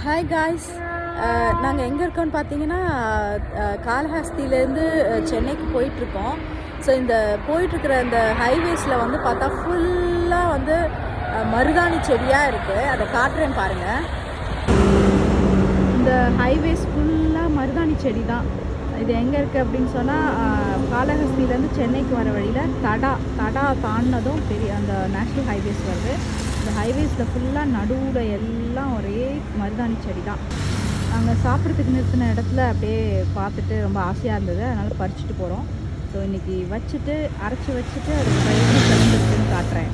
Hi guys, நாங்கள் எங்கே இருக்கோம்னு பார்த்தீங்கன்னா காளஹஸ்தியிலேருந்து சென்னைக்கு போயிட்டுருக்கோம். ஸோ இந்த போயிட்டுருக்கிற இந்த ஹைவேஸில் வந்து பார்த்தா ஃபுல்லாக வந்து மருதாணி செடியாக இருக்குது. அதை காட்டுறேன் பாருங்கள். இந்த ஹைவேஸ் ஃபுல்லாக மருதாணி செடி தான். இது எங்கே இருக்குது அப்படின்னு சொன்னால் காளஹஸ்தியிலேருந்து சென்னைக்கு வர வழியில் தடா தாண்டினதும் பெரிய அந்த நேஷ்னல் ஹைவேஸ் வருது. இந்த ஹைவேஸில் ஃபுல்லாக நடுவில் எல்லாம் ஒரே மருதாணி செடி தான். நாங்கள் சாப்பிட்றதுக்கு நிறுத்தின இடத்துல அப்படியே பார்த்துட்டு ரொம்ப ஆசையாக இருந்தது, அதனால் பறிச்சுட்டு போகிறோம். ஸோ இன்றைக்கி வச்சுட்டு அரைச்சி வச்சுட்டு அது எப்படி கிளம்பிட்டுன்னு காட்டுறேன்.